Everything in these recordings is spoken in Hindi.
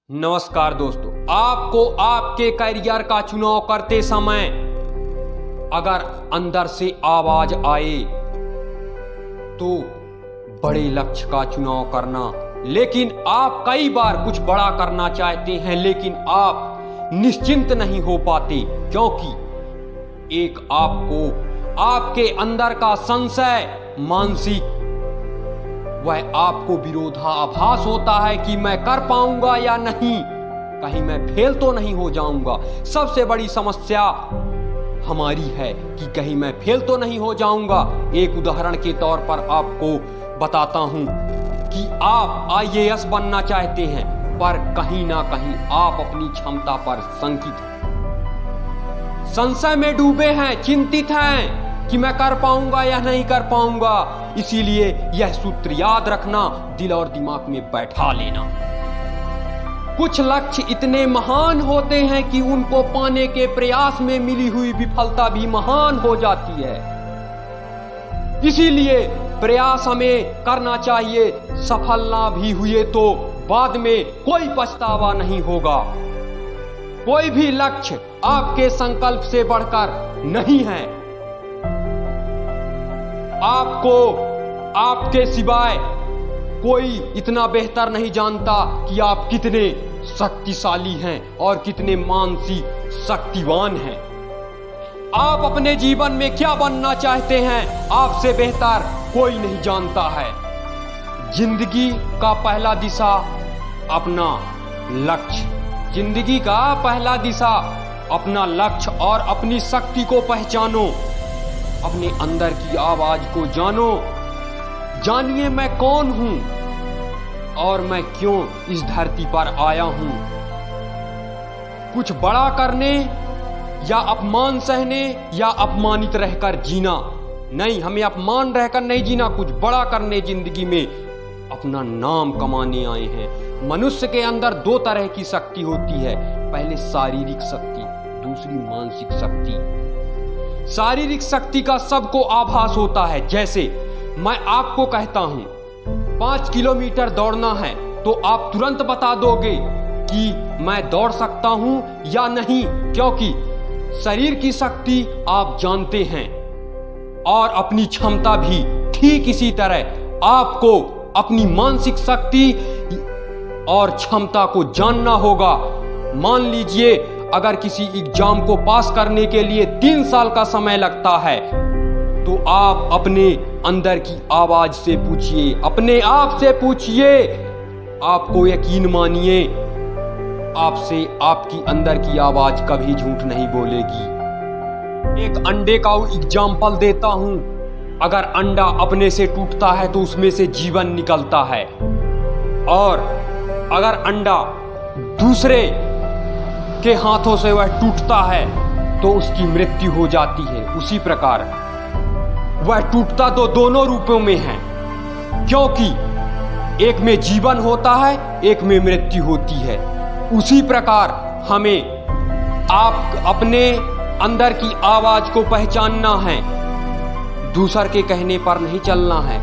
नमस्कार दोस्तों, आपको आपके करियर का चुनाव करते समय अगर अंदर से आवाज आए तो बड़े लक्ष्य का चुनाव करना। लेकिन आप कई बार कुछ बड़ा करना चाहते हैं लेकिन आप निश्चिंत नहीं हो पाते, क्योंकि एक आपको आपके अंदर का संशय, मानसिक, वह आपको विरोधाभास होता है कि मैं कर पाऊंगा या नहीं, कहीं मैं फेल तो नहीं हो जाऊंगा। सबसे बड़ी समस्या हमारी है कि कहीं मैं फेल तो नहीं हो जाऊंगा। एक उदाहरण के तौर पर आपको बताता हूं कि आप आईएएस बनना चाहते हैं पर कहीं ना कहीं आप अपनी क्षमता पर शंकित हैं, संशय में डूबे हैं, चिंतित हैं कि मैं कर पाऊंगा या नहीं कर पाऊंगा। इसीलिए यह सूत्र याद रखना, दिल और दिमाग में बैठा लेना। कुछ लक्ष्य इतने महान होते हैं कि उनको पाने के प्रयास में मिली हुई विफलता भी महान हो जाती है। इसीलिए प्रयास हमें करना चाहिए। सफल ना भी हुए तो बाद में कोई पछतावा नहीं होगा। कोई भी लक्ष्य आपके संकल्प से बढ़कर नहीं है। आपको आपके सिवाय कोई इतना बेहतर नहीं जानता कि आप कितने शक्तिशाली हैं और कितने मानसिक शक्तिवान हैं। आप अपने जीवन में क्या बनना चाहते हैं, आपसे बेहतर कोई नहीं जानता है। जिंदगी का पहला दिशा अपना लक्ष्य, जिंदगी का पहला दिशा अपना लक्ष्य और अपनी शक्ति को पहचानो। अपने अंदर की आवाज को जानो। जानिए मैं कौन हूं और मैं क्यों इस धरती पर आया हूं। कुछ बड़ा करने या अपमान सहने या अपमानित रहकर जीना नहीं, हमें अपमान रहकर नहीं जीना, कुछ बड़ा करने जिंदगी में अपना नाम कमाने आए हैं। मनुष्य के अंदर दो तरह की शक्ति होती है, पहले शारीरिक शक्ति, दूसरी मानसिक शक्ति। शारीरिक शक्ति का सबको आभास होता है। जैसे मैं आपको कहता हूं 5 किलोमीटर दौड़ना है तो आप तुरंत बता दोगे कि मैं दौड़ सकता हूं या नहीं, क्योंकि शरीर की शक्ति आप जानते हैं और अपनी क्षमता भी। ठीक इसी तरह आपको अपनी मानसिक शक्ति और क्षमता को जानना होगा। मान लीजिए अगर किसी एग्जाम को पास करने के लिए 3 साल का समय लगता है तो आप अपने अंदर की आवाज से पूछिए, अपने आप से पूछिए। आपको यकीन मानिए, आपसे आपकी अंदर की आवाज कभी झूठ नहीं बोलेगी। एक अंडे का एग्जाम्पल देता हूं। अगर अंडा अपने से टूटता है तो उसमें से जीवन निकलता है, और अगर अंडा दूसरे के हाथों से वह टूटता है तो उसकी मृत्यु हो जाती है। उसी प्रकार वह टूटता तो दोनों रूपों में है, क्योंकि एक में जीवन होता है, एक में मृत्यु होती है। उसी प्रकार हमें आप अपने अंदर की आवाज को पहचानना है, दूसर के कहने पर नहीं चलना है।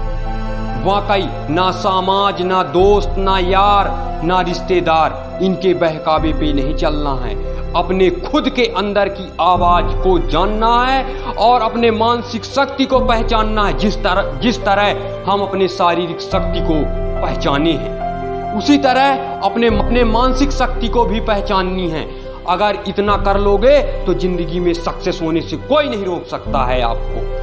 वाकई ना समाज, ना दोस्त, ना यार, ना रिश्तेदार, इनके बहकावे पे नहीं चलना है। अपने खुद के अंदर की आवाज को जानना है और अपने मानसिक शक्ति को पहचानना है। जिस तरह हम अपने शारीरिक शक्ति को पहचाने हैं, उसी तरह अपने मानसिक शक्ति को भी पहचाननी है। अगर इतना कर लोगे तो जिंदगी में सक्सेस होने से कोई नहीं रोक सकता है आपको।